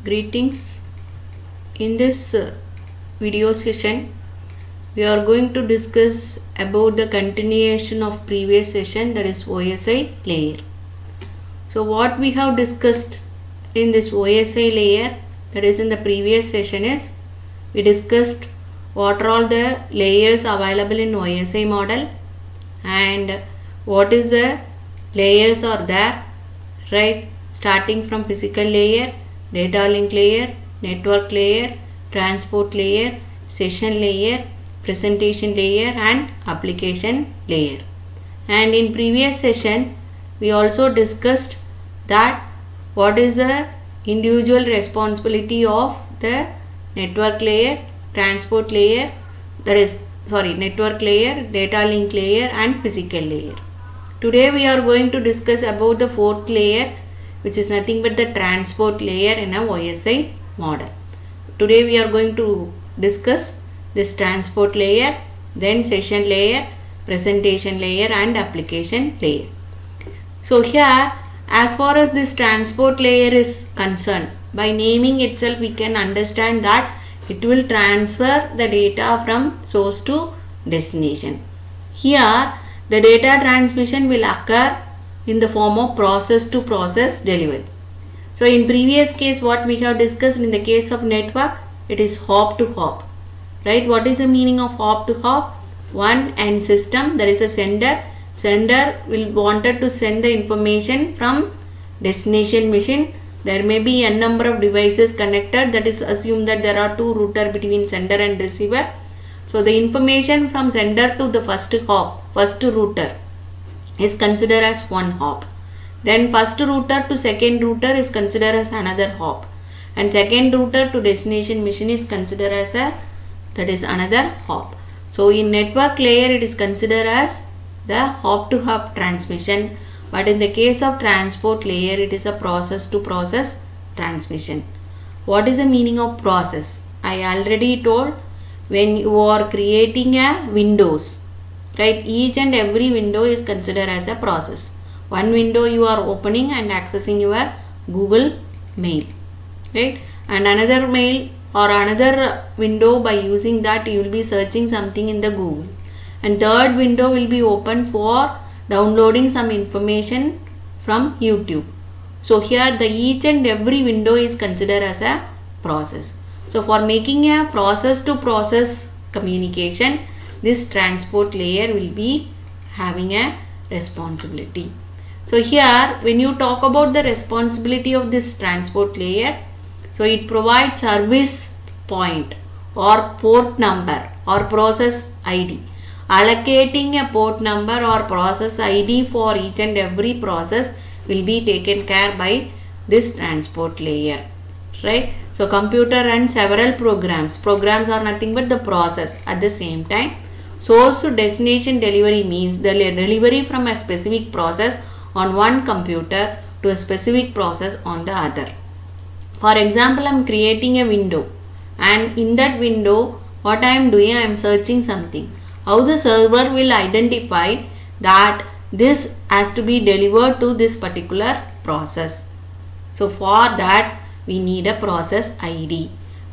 Greetings. In this video session we are going to discuss about the continuation of previous session, that is OSI layer. So what we have discussed in this OSI layer, that is in the previous session, is we discussed what are all the layers available in OSI model and what is the layers are there, right? Starting from physical layer, data link layer, network layer, transport layer, session layer, presentation layer and application layer. And in previous session we also discussed that what is the individual responsibility of the network layer, transport layer, network layer, data link layer and physical layer. Today we are going to discuss about the fourth layer, which is nothing but the transport layer in a OSI model. Today we are going to discuss this transport layer, then session layer, presentation layer and application layer. So here, as far as this transport layer is concerned, by naming itself we can understand that it will transfer the data from source to destination. Here the data transmission will occur in the form of process to process delivery. So in previous case what we have discussed, in the case of network, it is hop to hop, right? What is the meaning of hop to hop? One end system, that is a sender will wanted to send the information from destination machine. There may be a number of devices connected, that is assume that there are two routers between sender and receiver. So the information from sender to the first router is considered as one hop. Then first router to second router is considered as another hop, and second router to destination machine is considered as another hop. So in network layer it is considered as the hop to hop transmission, but in the case of transport layer it is a process to process transmission. What is the meaning of process? I already told, when you are creating a windows, right, each and every window is considered as a process. One window you are opening and accessing your Google mail, right, and another mail or another window, by using that you will be searching something in the Google, and third window will be open for downloading some information from YouTube. So here the each and every window is considered as a process. So for making a process to process communication, this transport layer will be having a responsibility. So here when you talk about the responsibility of this transport layer, so it provides service point or port number or process ID. Allocating a port number or process ID for each and every process will be taken care by this transport layer, right? So computer runs several programs. Programs are nothing but the process. At the same time, source to destination delivery means the delivery from a specific process on one computer to a specific process on the other. For example, I am creating a window, and in that window what I am doing, I am searching something. How the server will identify that this has to be delivered to this particular process? So for that we need a process ID.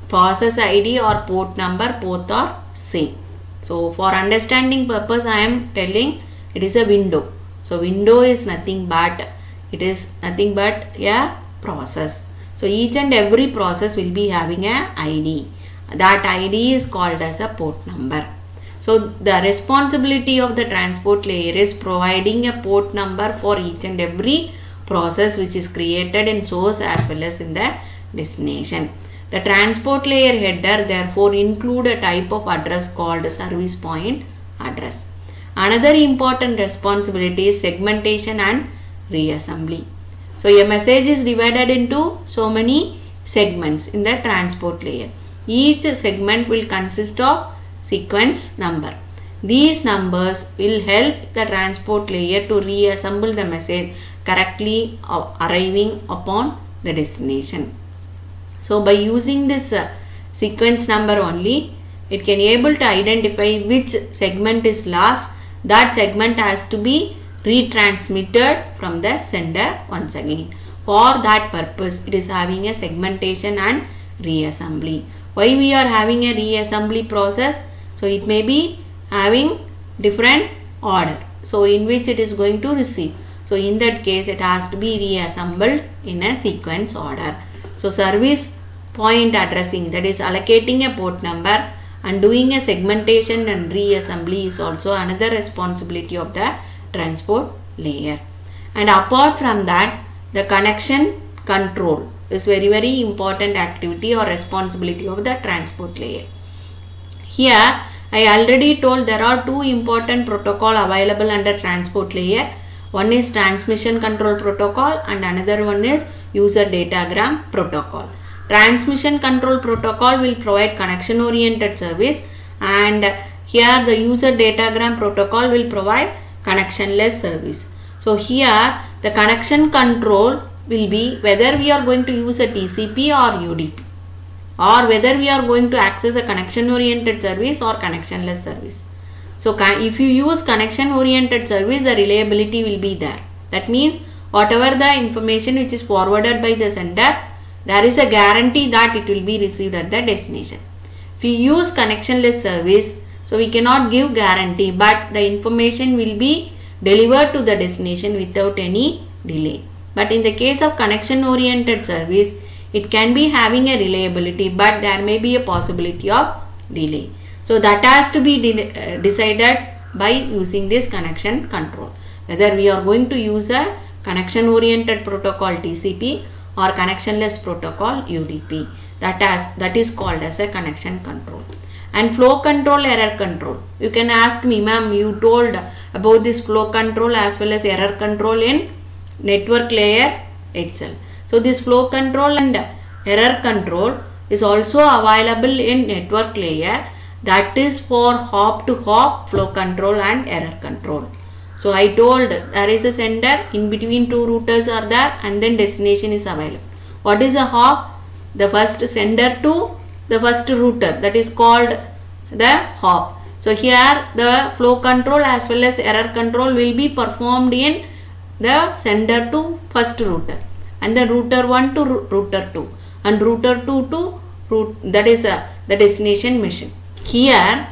Process ID or port number, both are same. So for understanding purpose I am telling it is a window. So window is nothing but a process. So each and every process will be having a ID. That ID is called as a port number. So the responsibility of the transport layer is providing a port number for each and every process which is created in source as well as in the destination. The transport layer header therefore include a type of address called service point address. Another important responsibility is segmentation and reassembly. So a message is divided into so many segments in the transport layer. Each segment will consist of sequence number. These numbers will help the transport layer to reassemble the message correctly arriving upon the destination. So by using this sequence number only, it can able to identify which segment is lost. That segment has to be retransmitted from the sender once again. For that purpose, it is having a segmentation and reassembly. Why we are having a reassembly process? So it may be having different order, so in which it is going to receive. So in that case, it has to be reassembled in a sequence order. So service point addressing, that is allocating a port number and doing a segmentation and reassembly, is also another responsibility of the transport layer. And apart from that, the connection control is very important activity or responsibility of the transport layer. Here I already told there are two important protocol available under transport layer. One is transmission control protocol and another one is user datagram protocol. Transmission control protocol will provide connection oriented service, and here the user datagram protocol will provide connectionless service. So here the connection control will be whether we are going to use a TCP or UDP, or whether we are going to access a connection oriented service or connectionless service. So if you use connection oriented service, the reliability will be there. That means whatever the information which is forwarded by the sender, there is a guarantee that it will be received at the destination. If you use connectionless service, so we cannot give guarantee, but the information will be delivered to the destination without any delay. But in the case of connection oriented service, it can be having a reliability, but there may be a possibility of delay. So that has to be decided by using this connection control, whether we are going to use a connection oriented protocol TCP or connectionless protocol UDP. That is called as a connection control. And flow control, error control. You can ask me, ma'am, you told about this flow control as well as error control in network layer itself. So this flow control and error control is also available in network layer, that is for hop to hop flow control and error control. So I told there is a sender, in between two routers are there, and then destination is available. What is a hop? The first sender to the first router, that is called the hop. So here the flow control as well as error control will be performed in the sender to first router, and then router 1 to router 2, and router 2 to that is the destination machine. Here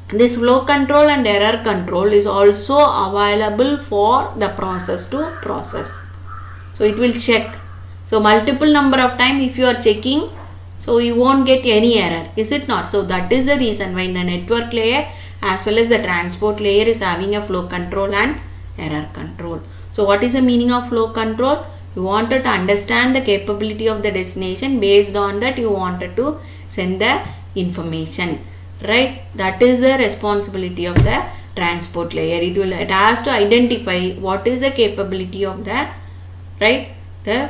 this flow control and error control is also available for the process to process. So it will check. So multiple number of time if you are checking, so you won't get any error, is it not? So that is the reason why the network layer as well as the transport layer is having a flow control and error control. So what is the meaning of flow control? You wanted to understand the capability of the destination, based on that you wanted to send the information, right? That is the responsibility of the transport layer. It has to identify what is the capability of the the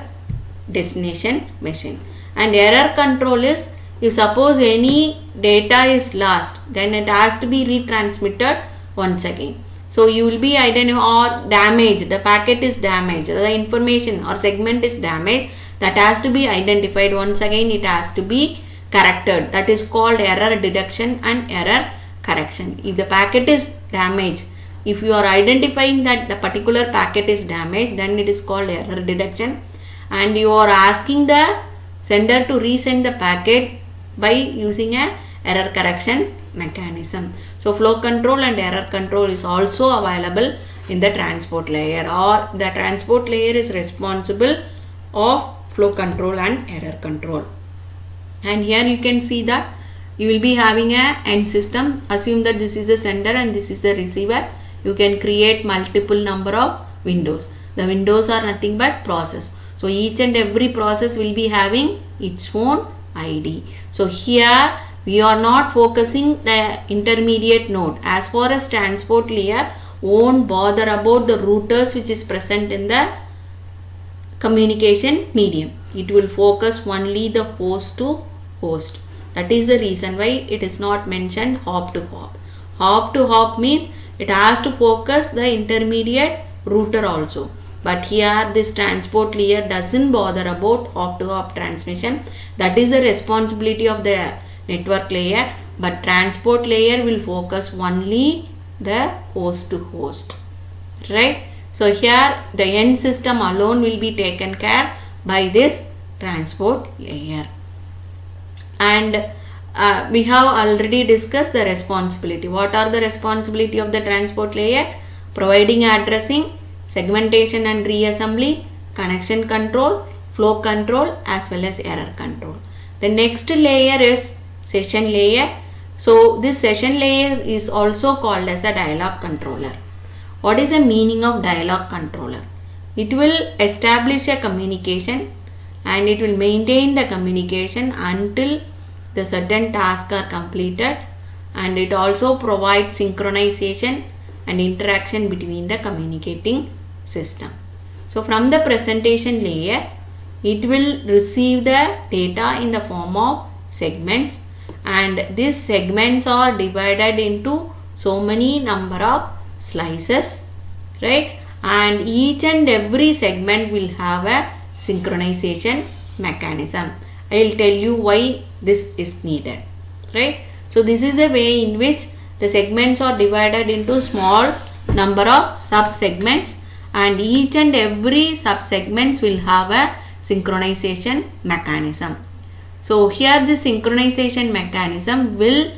destination machine. And error control is, if suppose any data is lost, then it has to be retransmitted once again. So you will be identifying, or damaged, the packet is damaged, the information or segment is damaged, that has to be identified once again, it has to be corrected. That is called error detection and error correction. If the packet is damaged, if you are identifying that the particular packet is damaged, then it is called error detection, and you are asking the sender to resend the packet by using a error correction mechanism. So flow control and error control is also available in the transport layer, or the transport layer is responsible of flow control and error control. And here you can see that you will be having a end system. Assume that this is the sender and this is the receiver. You can create multiple number of windows. The windows are nothing but process. So each and every process will be having its own ID. So here we are not focusing the intermediate node. As far as transport layer, won't bother about the routers which is present in the communication medium. It will focus only the host to host. That is the reason why it is not mentioned hop to hop. Hop to hop means it has to focus the intermediate router also. But here this transport layer doesn't bother about hop to hop transmission. That is the responsibility of the network layer. But transport layer will focus only the host to host. Right? So here the end system alone will be taken care, by this transport layer. And we have already discussed the responsibility. What are the responsibility of the transport layer? Providing addressing, segmentation and reassembly, connection control, flow control, as well as error control. The next layer is session layer. So this session layer is also called as a dialog controller. What is the meaning of dialog controller? It will establish a communication and it will maintain the communication until the certain tasks are completed, and it also provides synchronization and interaction between the communicating system. So from the presentation layer, it will receive the data in the form of segments, and these segments are divided into so many number of slices, right? And each and every segment will have a synchronization mechanism. I will tell you why this is needed, right? So this is the way in which the segments are divided into small number of sub segments, and each and every sub segments will have a synchronization mechanism. So here the synchronization mechanism will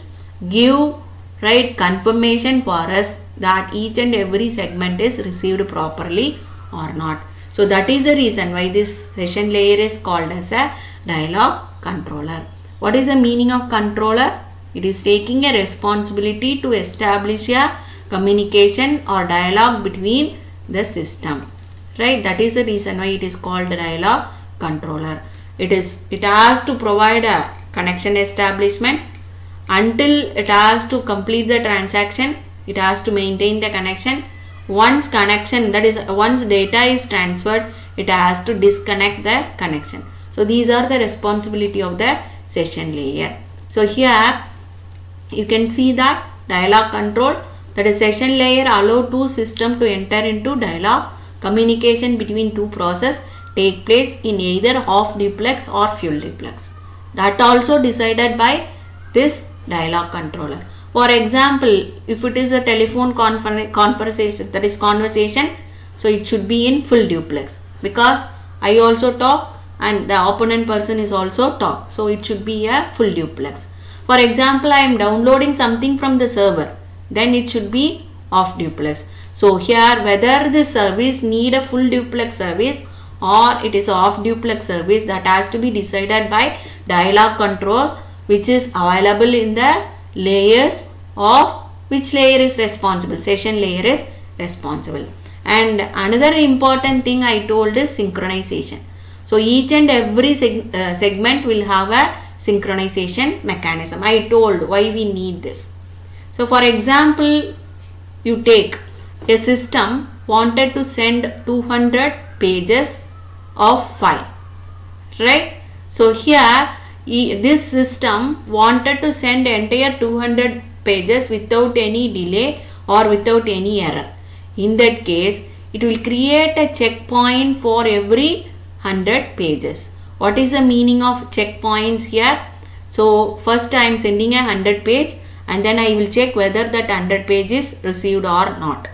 give, right, confirmation for us that each and every segment is received properly or not. So that is the reason why this session layer is called as a dialog controller. What is the meaning of controller? It is taking a responsibility to establish a communication or dialogue between the system, right? That is the reason why it is called dialog controller. It has to provide a connection establishment until it has to complete the transaction. It has to maintain the connection. Once connection, that is once data is transferred, it has to disconnect the connection. So these are the responsibility of the session layer. So here you can see that dialog control, that is session layer allow two systems to enter into dialogue. Communication between two processes take place in either half duplex or full duplex. That also decided by this dialog controller. For example, if it is a telephone conversation, that is conversation, so it should be in full duplex, because I also talk and the opponent person is also talk. So it should be a full duplex. For example, I am downloading something from the server, then it should be off duplex. So here whether this service need a full duplex service or it is off duplex service, that has to be decided by dialog control, which is available in the layers of which layer is responsible. Session layer is responsible. And another important thing I told is synchronization. So each and every segment will have a synchronization mechanism. I told why we need this. So for example, you take a system wanted to send 200 pages of file, right? So here this system wanted to send entire 200 pages without any delay or without any error. In that case, it will create a checkpoint for every 100 pages. What is the meaning of checkpoints here? So first I am sending a 100 page and then I will check whether that 100 page is received or not.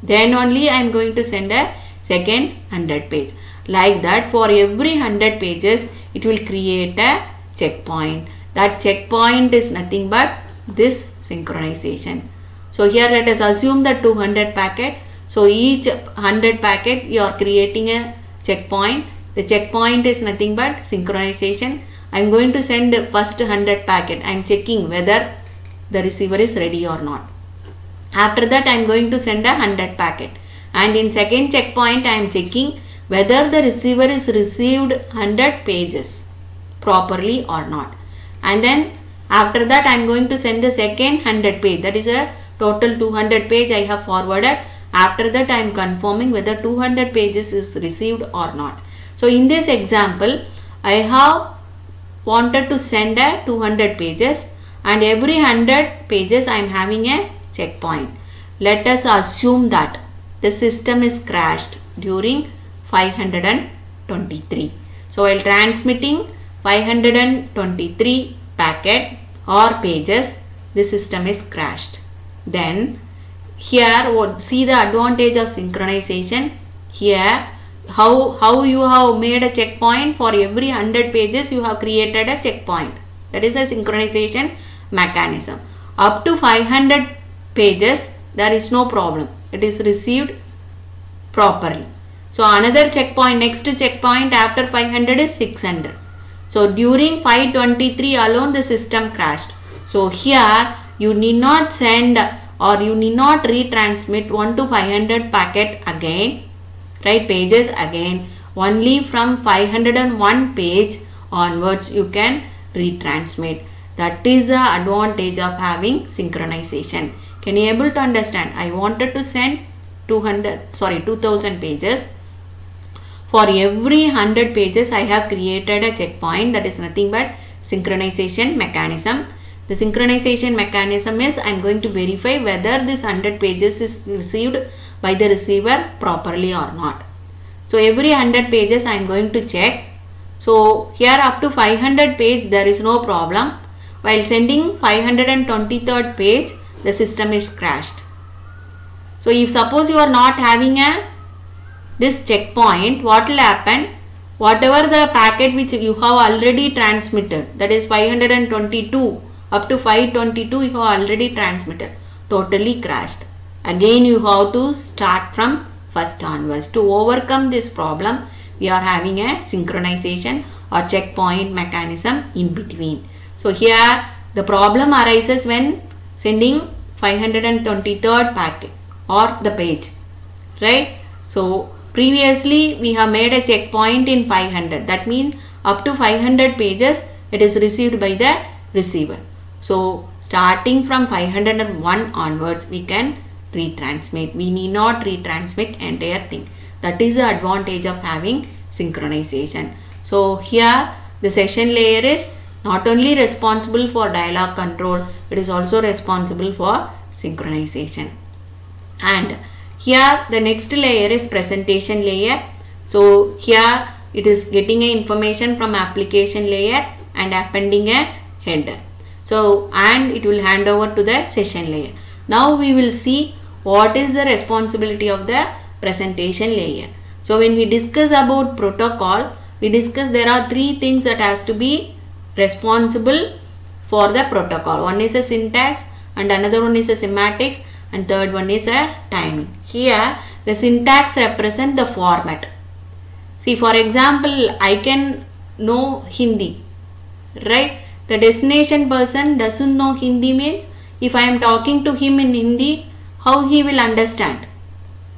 Then only I am going to send a second 100 page. Like that, for every 100 pages it will create a checkpoint. That checkpoint is nothing but this synchronization. So here let us assume that 200 packet. So each 100 packet you are creating a checkpoint. The checkpoint is nothing but synchronization. I am going to send the first 100 packet. I am checking whether the receiver is ready or not. After that I am going to send a 100 packet. And in second checkpoint I am checking whether the receiver is received 100 pages properly or not. And then after that I am going to send the second 100 page. That is a total 200 page I have forwarded. After that I am confirming whether 200 pages is received or not. So in this example, I have wanted to send a 200 pages and every 100 pages I am having a checkpoint. Let us assume that the system is crashed during 523. So while transmitting 523 packet or pages, the system is crashed. Then here see the advantage of synchronization. Here how you have made a checkpoint for every 100 pages, you have created a checkpoint. That is a synchronization mechanism. Up to 500 pages, there is no problem. It is received properly. So another checkpoint, next checkpoint after 500 is 600. So during 523 alone the system crashed. So here you need not send or you need not retransmit 1 to 500 packet again, right, pages again. Only from 501 page onwards you can retransmit. That is the advantage of having synchronization. Can you able to understand? I wanted to send 2000 pages. For every 100 pages I have created a checkpoint, that is nothing but synchronization mechanism. The synchronization mechanism is I am going to verify whether this 100 pages is received by the receiver properly or not. So every 100 pages I am going to check. So here up to 500 page there is no problem. While sending 523rd page, the system is crashed. So if suppose you are not having this checkpoint, what will happen? Whatever the packet which you have already transmitted, that is 522 up to 522 you have already transmitted, totally crashed. Again you have to start from first onwards. To overcome this problem, we are having a synchronization or checkpoint mechanism in between. So here the problem arises when sending 523rd packet or the page, right? So previously we have made a checkpoint in 500. That means up to 500 pages it is received by the receiver. So starting from 501 onwards we can retransmit. We need not retransmit entire thing. That is the advantage of having synchronization. So here the session layer is not only responsible for dialog control, it is also responsible for synchronization. And here the next layer is presentation layer. So here it is getting a information from application layer and appending a header. So and it will hand over to the session layer. Now we will see what is the responsibility of the presentation layer. So when we discuss about protocol, we discuss there are three things that has to be responsible for the protocol. One is a syntax and another one is a semantics and third one is a timing. Here the syntax represent the format. See, for example, I can know Hindi, right? The destination person doesn't know Hindi means if I am talking to him in Hindi, how he will understand,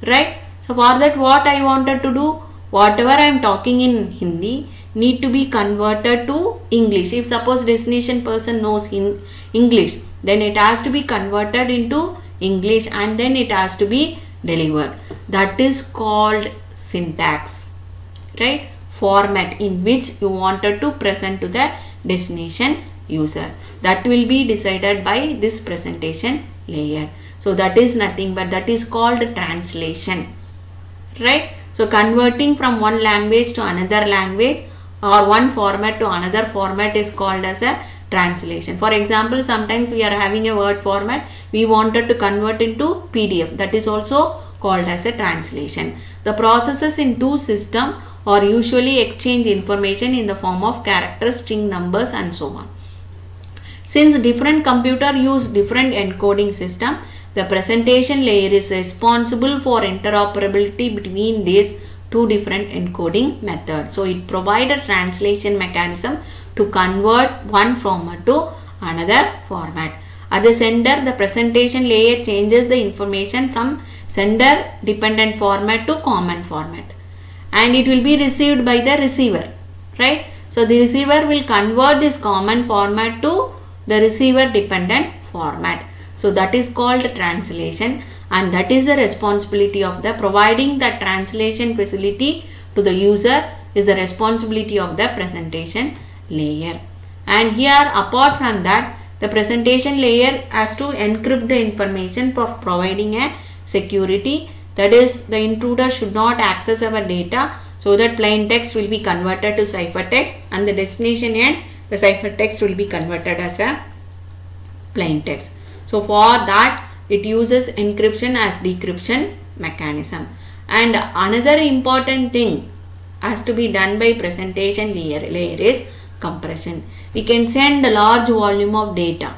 right? So for that what I wanted to do, whatever I am talking in Hindi need to be converted to English. If suppose destination person knows English, then it has to be converted into English and then it has to be delivered. That is called syntax, right? Format in which you wanted to present to the destination user. That will be decided by this presentation layer. So that is nothing but that is called translation, right? So converting from one language to another language or one format to another format is called as a translation. For example, sometimes we are having a word format, we wanted to convert into PDF. That is also called as a translation. The processes in two systems or usually exchange information in the form of characters, string, numbers and so on. Since different computers use different encoding system, the presentation layer is responsible for interoperability between these two different encoding methods. So it provides a translation mechanism to convert one format to another format. At the sender, the presentation layer changes the information from sender dependent format to common format. And it will be received by the receiver, right? So the receiver will convert this common format to the receiver dependent format. So that is called translation and that is the responsibility of the providing the translation facility to the user is the responsibility of the presentation layer. And here apart from that, the presentation layer has to encrypt the information for providing a security. That is, the intruder should not access our data, so that plain text will be converted to ciphertext and the destination end the ciphertext will be converted as a plain text. So for that it uses encryption as decryption mechanism. And another important thing, has to be done by presentation layer is compression. We can send a large volume of data.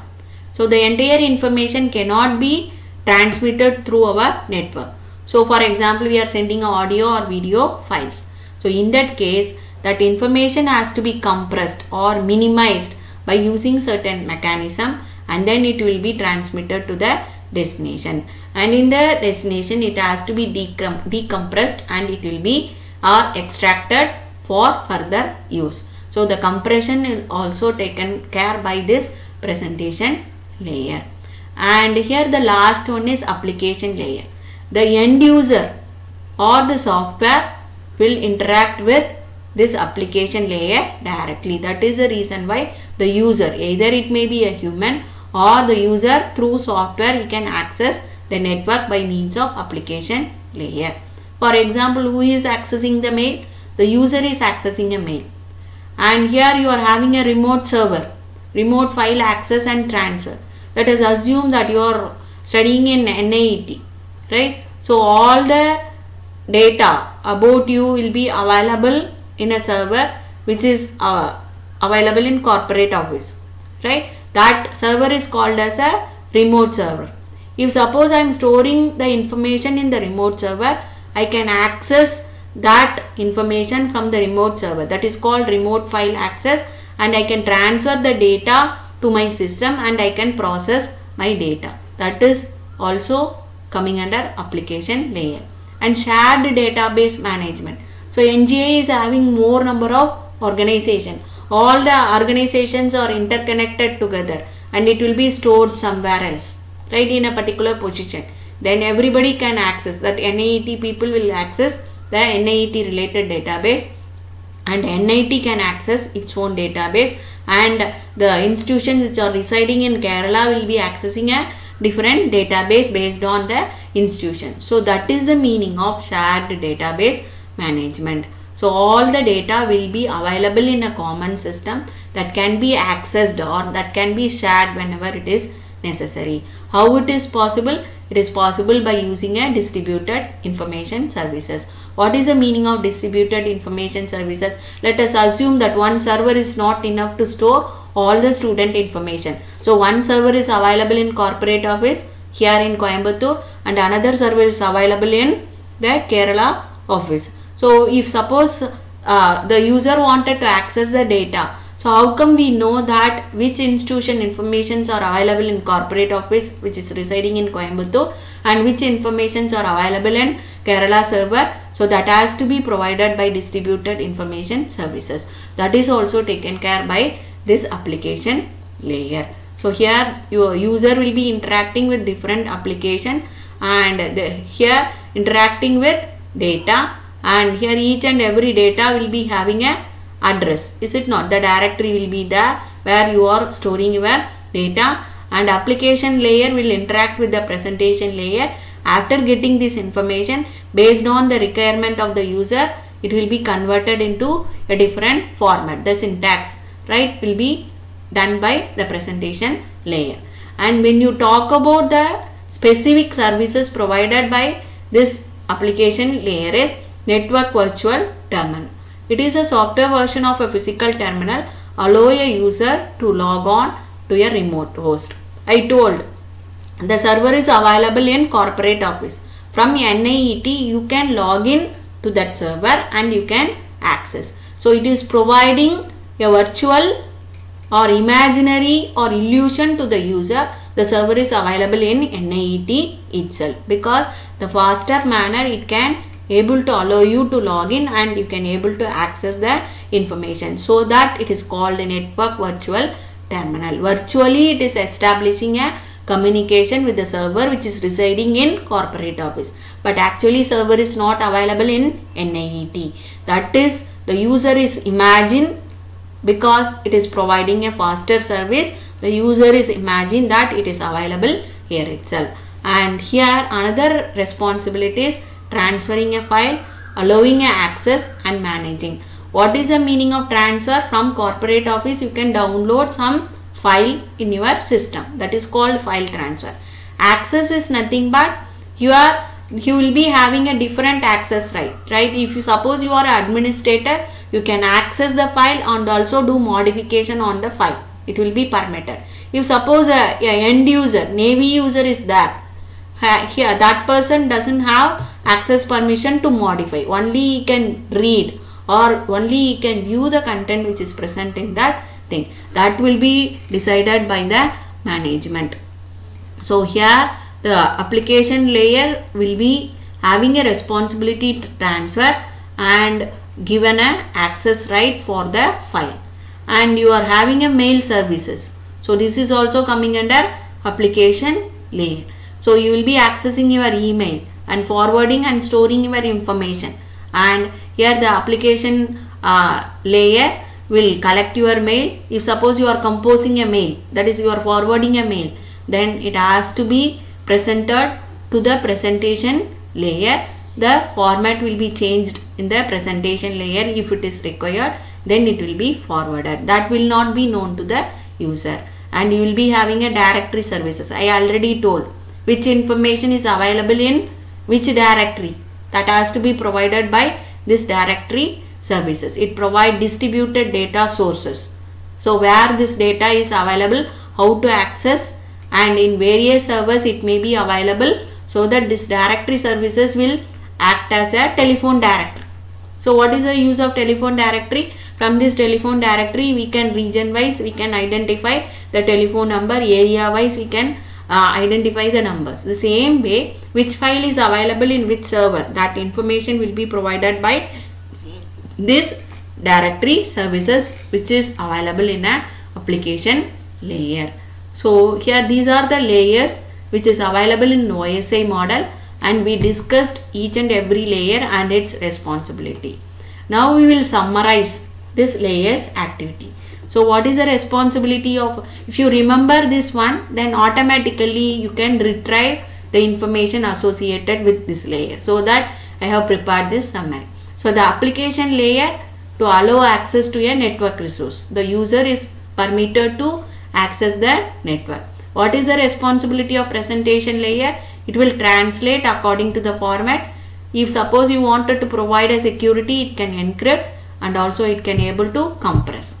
So the entire information cannot be transmitted through our network. So for example, we are sending audio or video files. So in that case, that information has to be compressed or minimized by using certain mechanism, and then it will be transmitted to the destination. And in the destination, it has to be decompressed and it will be extracted for further use. So the compression is also taken care by this presentation layer. And here the last one is application layer. The end user or the software will interact with this application layer directly. That is the reason why the user, either it may be a human or the user through software, he can access the network by means of application layer. For example, who is accessing the mail? The user is accessing a mail. And here you are having a remote server, remote file access and transfer. Let us assume that you are studying in NIET, right? So all the data about you will be available in a server which is available in corporate office, right? That server is called as a remote server. If suppose I am storing the information in the remote server, I can access that information from the remote server. That is called remote file access, and I can transfer the data to my system and I can process my data. That is also coming under application layer. And shared database management. So NGI is having more number of organization. All the organizations are interconnected together and it will be stored somewhere else, right, in a particular position. Then everybody can access that. NIET people will access the NIET related database, and NIT can access its own database, and the institutions which are residing in Kerala will be accessing a different database based on the institution. So that is the meaning of shared database management. So all the data will be available in a common system that can be accessed or that can be shared whenever it is necessary. How it is possible? It is possible by using a distributed information services. What is the meaning of distributed information services? Let us assume that one server is not enough to store all the student information. So one server is available in corporate office here in Coimbatore, and another server is available in the Kerala office. So if suppose the user wanted to access the data, so how come we know that which institution informations are available in corporate office which is residing in Coimbatore and which informations are available in Kerala server? So that has to be provided by distributed information services. That is also taken care by this application layer. So here your user will be interacting with different application, and here interacting with data, and here each and every data will be having a address, is it not? The directory will be there where you are storing your data, and application layer will interact with the presentation layer. After getting this information, based on the requirement of the user, it will be converted into a different format. The syntax, right, will be done by the presentation layer. And when you talk about the specific services provided by this application layer is network virtual terminal. It is a software version of a physical terminal, allow a user to log on to a remote host. I told the server is available in corporate office. From NIET you can log in to that server and you can access. So it is providing a virtual or imaginary or illusion to the user. The server is available in NIET itself, because the faster manner it can able to allow you to log in and you can able to access the information. So that it is called a network virtual terminal. Virtually it is establishing a communication with the server which is residing in corporate office, but actually server is not available in NIET. That is, the user is imagined, because it is providing a faster service, the user is imagine that it is available here itself. And here another responsibility is transferring a file, allowing a access and managing. What is the meaning of transfer? From corporate office you can download some file in your system, that is called file transfer. Access is nothing but you are he will be having a different access right? If you suppose you are an administrator, you can access the file and also do modification on the file. It will be permitted. If suppose a end user, Navy user is there, here that person doesn't have access permission to modify. Only he can read or only he can view the content which is present in that thing. That will be decided by the management. So here the application layer will be having a responsibility to transfer and given a access right for the file. And you are having a mail services. So this is also coming under application layer. So you will be accessing your email and forwarding and storing your information. And here the application layer will collect your mail. If suppose you are composing a mail, that is you are forwarding a mail, then it has to be presented to the presentation layer. The format will be changed in the presentation layer if it is required, then it will be forwarded. That will not be known to the user. And you will be having a directory services. I already told which information is available in which directory. That has to be provided by this directory services. It provides distributed data sources. So where this data is available, how to access, and in various servers it may be available, so that this directory services will act as a telephone directory. So what is the use of telephone directory? From this telephone directory we can region wise we can identify the telephone number, area wise we can identify the numbers. The same way, which file is available in which server, that information will be provided by this directory services which is available in a application layer. So here these are the layers which is available in OSI model, and we discussed each and every layer and its responsibility. Now we will summarize this layer's activity. So what is the responsibility of, if you remember this one, then automatically you can retrieve the information associated with this layer. So that I have prepared this summary. So the application layer to allow access to a network resource. The user is permitted to access the network. What is the responsibility of presentation layer? It will translate according to the format. If suppose you wanted to provide a security, it can encrypt and also it can able to compress.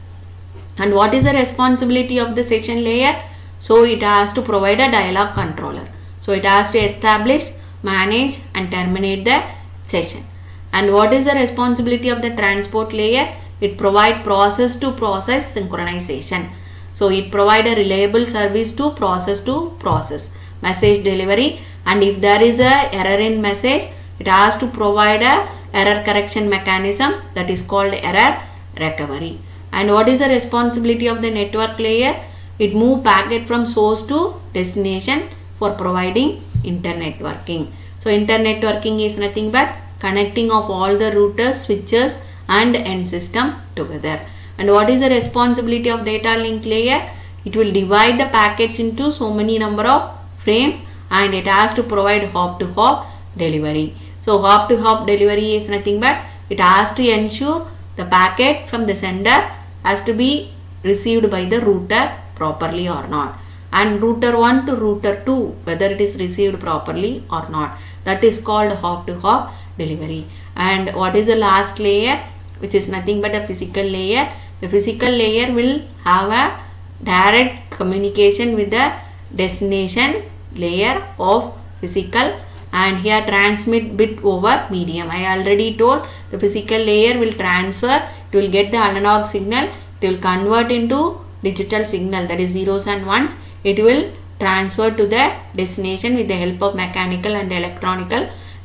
And what is the responsibility of the session layer? So it has to provide a dialog controller. So it has to establish, manage and terminate the session. And what is the responsibility of the transport layer? It provide process to process synchronization. So it provide a reliable service to process message delivery, and if there is a error in message, it has to provide a error correction mechanism, that is called error recovery. And what is the responsibility of the network layer? It move packet from source to destination for providing internetworking. So internetworking is nothing but connecting of all the routers, switches and end system together. And what is the responsibility of data link layer? It will divide the packets into so many number of frames, and it has to provide hop to hop delivery. So hop to hop delivery is nothing but it has to ensure the packet from the sender has to be received by the router properly or not, and router 1 to router 2 whether it is received properly or not. That is called hop to hop delivery. And what is the last layer, which is nothing but a physical layer? The physical layer will have a direct communication with the destination layer of physical, and here transmit bit over medium. I already told the physical layer will transfer, it will get the analog signal, it will convert into digital signal, that is zeros and ones. It will transfer to the destination with the help of mechanical and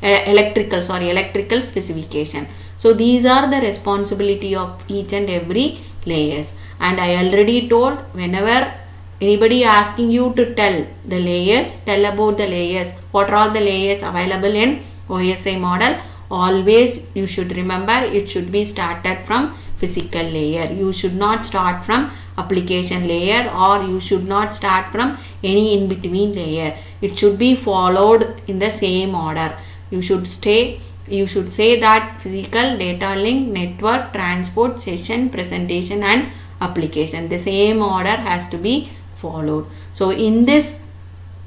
electrical specification. So these are the responsibility of each and every layers. And I already told, whenever anybody asking you to tell the layers, tell about the layers, what are all the layers available in OSI model, always you should remember it should be started from physical layer. You should not start from application layer, or you should not start from any in between layer. It should be followed in the same order. You should say that physical, data link, network, transport, session, presentation and application. The same order has to be followed. So in this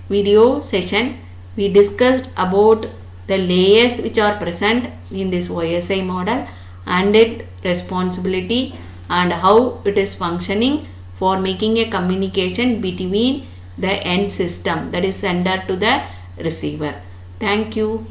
video session we discussed about the layers which are present in this OSI model and its responsibility and how it is functioning for making a communication between the end system, that is sender to the receiver. Thank you.